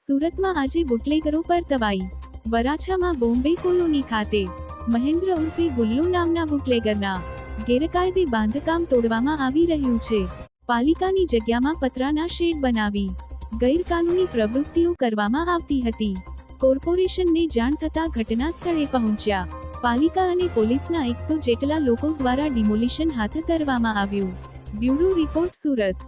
સુરતમાં આજે બુટલેગરો પર તવાઈ. વરાછામાં બોમ્બે કોલોની ખાતે મહેન્દ્ર ઉર્ફે ગુલ્લુ નામના બુટલેગરના ગેરકાયદે બાંધકામ તોડવામાં આવી રહ્યું છે. પાલિકાની જગ્યામાં પતરાના શેડ બનાવી ગેરકાનૂની પ્રવૃત્તિઓ કરવામાં આવતી હતી. કોર્પોરેશનને જાણ થતાં ઘટના સ્થળે પહોંચ્યા પાલિકા અને પોલીસના 100 જેટલા લોકો દ્વારા ડિમોલિશન હાથ ધરવામાં આવ્યું. Bureau report Surat.